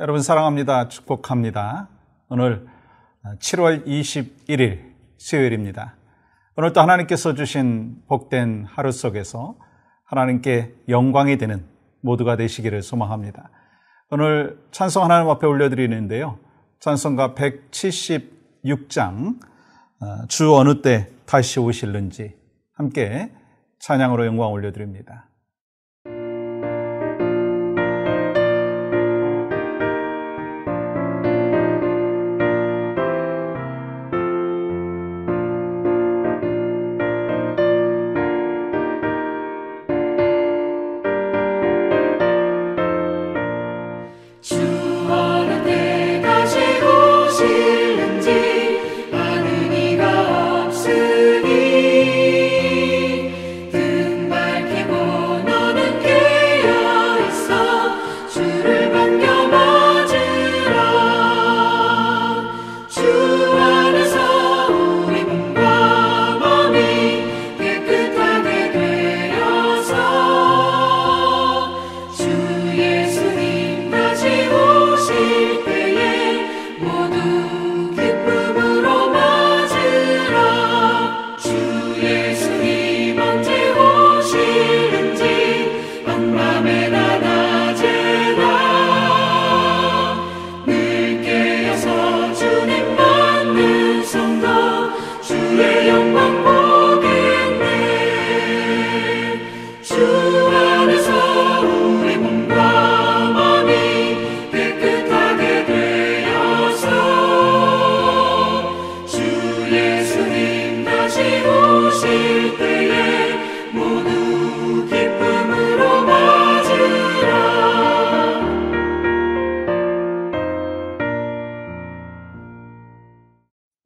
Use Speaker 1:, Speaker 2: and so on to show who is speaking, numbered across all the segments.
Speaker 1: 여러분 사랑합니다. 축복합니다. 오늘 7월 21일 수요일입니다. 오늘 또 하나님께서 주신 복된 하루 속에서 하나님께 영광이 되는 모두가 되시기를 소망합니다. 오늘 찬송 하나님 앞에 올려드리는데요. 찬송가 176장 주 어느 때 다시 오실는지 함께 찬양으로 영광 올려드립니다.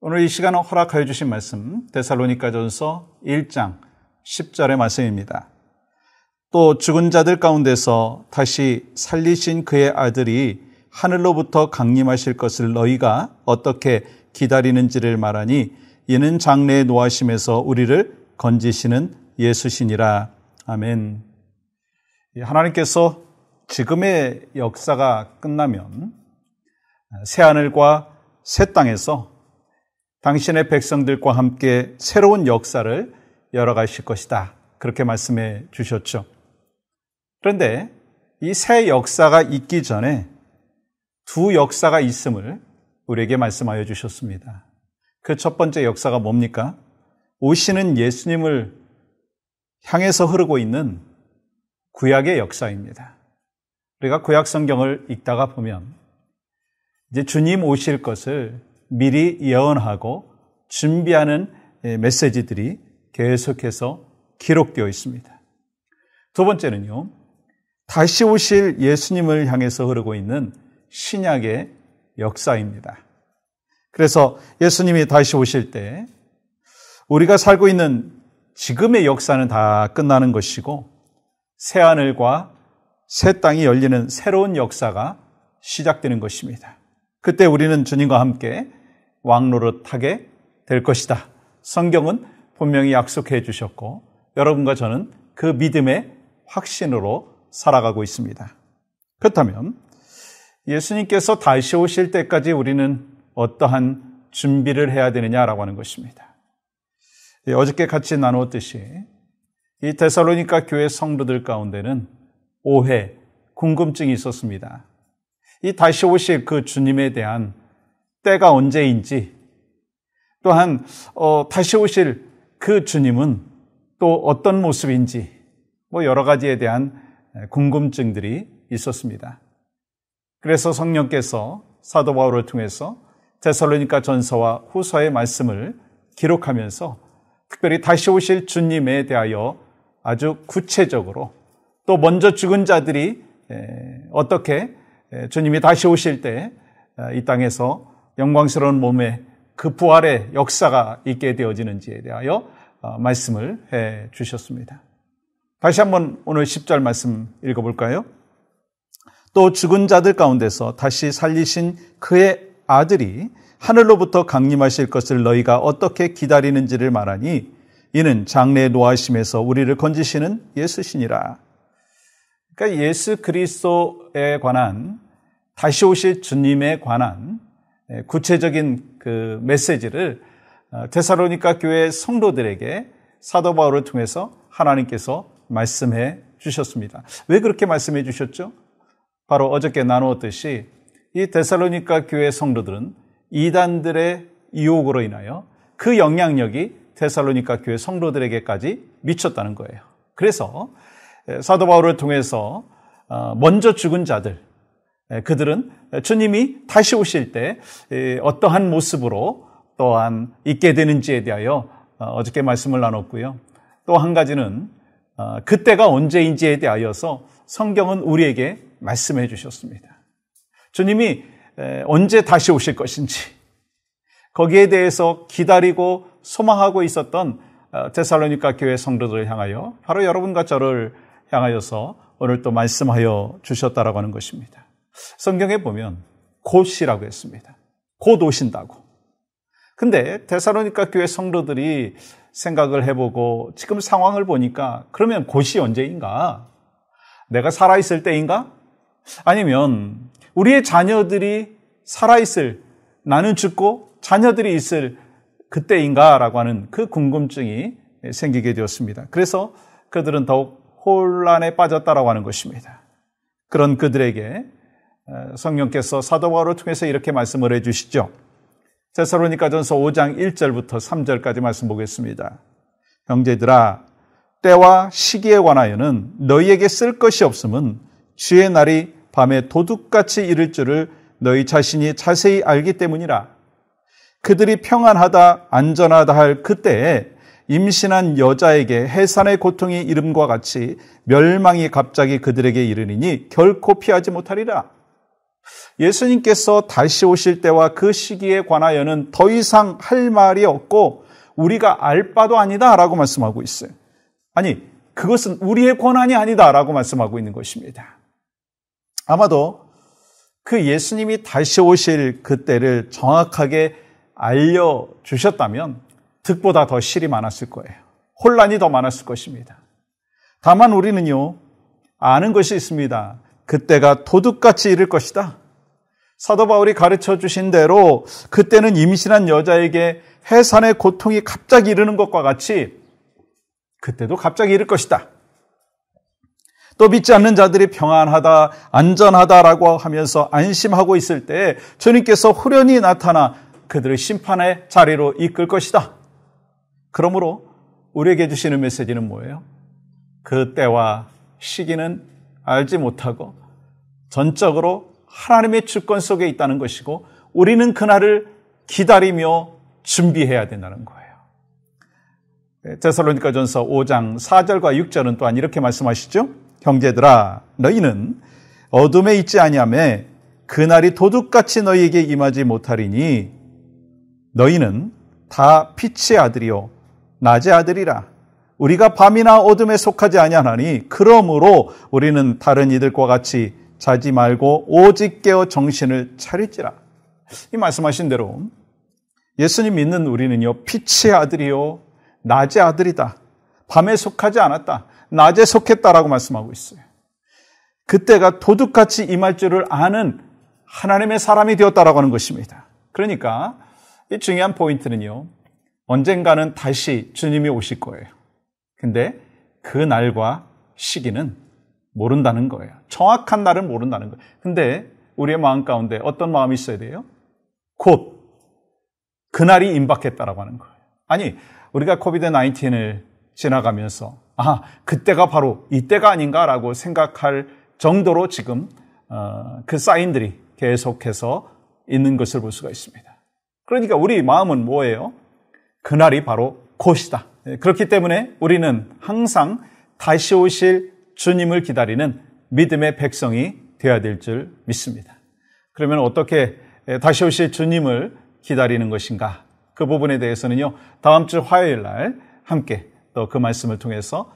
Speaker 1: 오늘 이 시간을 허락하여 주신 말씀 데살로니가전서 1장 10절의 말씀입니다. 또 죽은 자들 가운데서 다시 살리신 그의 아들이 하늘로부터 강림하실 것을 너희가 어떻게 기다리는지를 말하니 이는 장래의 노하심에서 우리를 건지시는 예수시니라. 아멘. 하나님께서 지금의 역사가 끝나면 새하늘과 새 땅에서 당신의 백성들과 함께 새로운 역사를 열어가실 것이다. 그렇게 말씀해 주셨죠. 그런데 이 새 역사가 있기 전에 두 역사가 있음을 우리에게 말씀하여 주셨습니다. 그 첫 번째 역사가 뭡니까? 오시는 예수님을 향해서 흐르고 있는 구약의 역사입니다. 우리가 구약 성경을 읽다가 보면 이제 주님 오실 것을 미리 예언하고 준비하는 메시지들이 계속해서 기록되어 있습니다. 두 번째는요, 다시 오실 예수님을 향해서 흐르고 있는 신약의 역사입니다. 그래서 예수님이 다시 오실 때 우리가 살고 있는 지금의 역사는 다 끝나는 것이고 새하늘과 새 땅이 열리는 새로운 역사가 시작되는 것입니다. 그때 우리는 주님과 함께 왕노릇하게 될 것이다. 성경은 분명히 약속해 주셨고 여러분과 저는 그 믿음의 확신으로 살아가고 있습니다. 그렇다면 예수님께서 다시 오실 때까지 우리는 어떠한 준비를 해야 되느냐라고 하는 것입니다. 어저께 같이 나누었듯이 이 데살로니가 교회 성도들 가운데는 오해, 궁금증이 있었습니다. 이 다시 오실 그 주님에 대한 때가 언제인지, 또한 다시 오실 그 주님은 또 어떤 모습인지 여러 가지에 대한 궁금증들이 있었습니다. 그래서 성령께서 사도 바울을 통해서 데살로니가 전서와 후서의 말씀을 기록하면서 특별히 다시 오실 주님에 대하여 아주 구체적으로 또 먼저 죽은 자들이 어떻게 주님이 다시 오실 때 이 땅에서 영광스러운 몸에 그 부활의 역사가 있게 되어지는지에 대하여 말씀을 해 주셨습니다. 다시 한번 오늘 10절 말씀 읽어볼까요? 또 죽은 자들 가운데서 다시 살리신 그의 아들이 하늘로부터 강림하실 것을 너희가 어떻게 기다리는지를 말하니 이는 장래의 노하심에서 우리를 건지시는 예수시니라. 그러니까 예수 그리스도에 관한 다시 오실 주님에 관한 구체적인 그 메시지를 데살로니가 교회 성도들에게 사도 바울을 통해서 하나님께서 말씀해 주셨습니다. 왜 그렇게 말씀해 주셨죠? 바로 어저께 나누었듯이 이 데살로니가 교회 성도들은 이단들의 유혹으로 인하여 그 영향력이 데살로니가 교회 성도들에게까지 미쳤다는 거예요. 그래서 사도 바울을 통해서 먼저 죽은 자들, 그들은 주님이 다시 오실 때 어떠한 모습으로 또한 있게 되는지에 대하여 어저께 말씀을 나눴고요. 또 한 가지는 그때가 언제인지에 대하여서 성경은 우리에게 말씀해 주셨습니다. 주님이 언제 다시 오실 것인지 거기에 대해서 기다리고 소망하고 있었던 데살로니가 교회 성도들을 향하여 바로 여러분과 저를 향하여서 오늘 또 말씀하여 주셨다라고 하는 것입니다. 성경에 보면 곧이라고 했습니다. 곧 오신다고. 근데 데살로니가 교회 성도들이 생각을 해보고 지금 상황을 보니까 그러면 곧이 언제인가? 내가 살아있을 때인가? 아니면 우리의 자녀들이 살아있을, 나는 죽고 자녀들이 있을 그때인가라고 하는 그 궁금증이 생기게 되었습니다. 그래서 그들은 더욱 혼란에 빠졌다라고 하는 것입니다. 그런 그들에게 성령께서 사도 바울을 통해서 이렇게 말씀을 해주시죠. 데살로니가전서 5장 1절부터 3절까지 말씀 보겠습니다. 형제들아, 때와 시기에 관하여는 너희에게 쓸 것이 없음은 주의 날이 밤에 도둑같이 이를 줄을 너희 자신이 자세히 알기 때문이라. 그들이 평안하다 안전하다 할 그때에 임신한 여자에게 해산의 고통이 이름과 같이 멸망이 갑자기 그들에게 이르리니 결코 피하지 못하리라. 예수님께서 다시 오실 때와 그 시기에 관하여는 더 이상 할 말이 없고 우리가 알 바도 아니다라고 말씀하고 있어요. 아니, 그것은 우리의 권한이 아니다라고 말씀하고 있는 것입니다. 아마도 그 예수님이 다시 오실 그때를 정확하게 알려주셨다면 득보다 더 실이 많았을 거예요. 혼란이 더 많았을 것입니다. 다만 우리는요, 아는 것이 있습니다. 그때가 도둑같이 이를 것이다. 사도 바울이 가르쳐 주신 대로 그때는 임신한 여자에게 해산의 고통이 갑자기 이르는 것과 같이 그때도 갑자기 이를 것이다. 또 믿지 않는 자들이 평안하다, 안전하다라고 하면서 안심하고 있을 때 주님께서 후련히 나타나 그들을 심판의 자리로 이끌 것이다. 그러므로 우리에게 주시는 메시지는 뭐예요? 그 때와 시기는 알지 못하고 전적으로 하나님의 주권 속에 있다는 것이고 우리는 그날을 기다리며 준비해야 된다는 거예요. 데살로니가전서 5장 4절과 6절은 또한 이렇게 말씀하시죠. 형제들아, 너희는 어둠에 있지 아니하매 그날이 도둑같이 너희에게 임하지 못하리니 너희는 다 빛의 아들이요 낮의 아들이라. 우리가 밤이나 어둠에 속하지 아니하나니 그러므로 우리는 다른 이들과 같이 자지 말고 오직 깨어 정신을 차릴지라. 이 말씀하신 대로 예수님 믿는 우리는요, 빛의 아들이요 낮의 아들이다. 밤에 속하지 않았다. 낮에 속했다라고 말씀하고 있어요. 그때가 도둑같이 임할 줄을 아는 하나님의 사람이 되었다라고 하는 것입니다. 그러니까 이 중요한 포인트는요, 언젠가는 다시 주님이 오실 거예요. 근데 그 날과 시기는 모른다는 거예요. 정확한 날은 모른다는 거예요. 근데 우리의 마음 가운데 어떤 마음이 있어야 돼요? 곧 그날이 임박했다라고 하는 거예요. 아니, 우리가 코비드-19을 지나가면서 그때가 바로 이때가 아닌가라고 생각할 정도로 지금 그 사인들이 계속해서 있는 것을 볼 수가 있습니다. 그러니까 우리 마음은 뭐예요? 그날이 바로 곧이다. 그렇기 때문에 우리는 항상 다시 오실 주님을 기다리는 믿음의 백성이 되어야 될 줄 믿습니다. 그러면 어떻게 다시 오실 주님을 기다리는 것인가? 그 부분에 대해서는요, 다음 주 화요일 날 함께 또 그 말씀을 통해서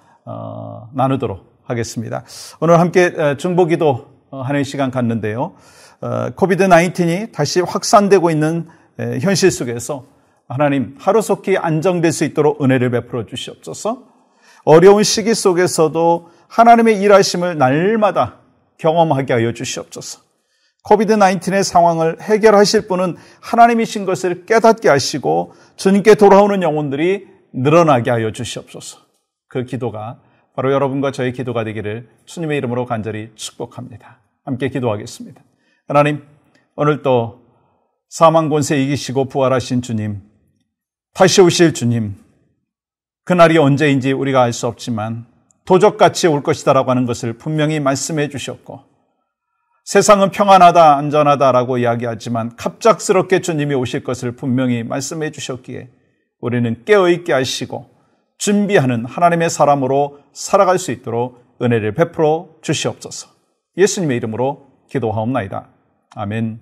Speaker 1: 나누도록 하겠습니다. 오늘 함께 중보기도 하는 시간 갖는데요. 코비드-19이 다시 확산되고 있는 현실 속에서 하나님 하루속히 안정될 수 있도록 은혜를 베풀어 주시옵소서. 어려운 시기 속에서도 하나님의 일하심을 날마다 경험하게 하여 주시옵소서. 코비드-19의 상황을 해결하실 분은 하나님이신 것을 깨닫게 하시고 주님께 돌아오는 영혼들이 늘어나게 하여 주시옵소서. 그 기도가 바로 여러분과 저의 기도가 되기를 주님의 이름으로 간절히 축복합니다. 함께 기도하겠습니다. 하나님, 오늘도 사망 권세 이기시고 부활하신 주님, 다시 오실 주님, 그날이 언제인지 우리가 알 수 없지만 도적같이 올 것이다라고 하는 것을 분명히 말씀해 주셨고, 세상은 평안하다, 안전하다라고 이야기하지만 갑작스럽게 주님이 오실 것을 분명히 말씀해 주셨기에 우리는 깨어있게 하시고 준비하는 하나님의 사람으로 살아갈 수 있도록 은혜를 베풀어 주시옵소서. 예수님의 이름으로 기도하옵나이다. 아멘.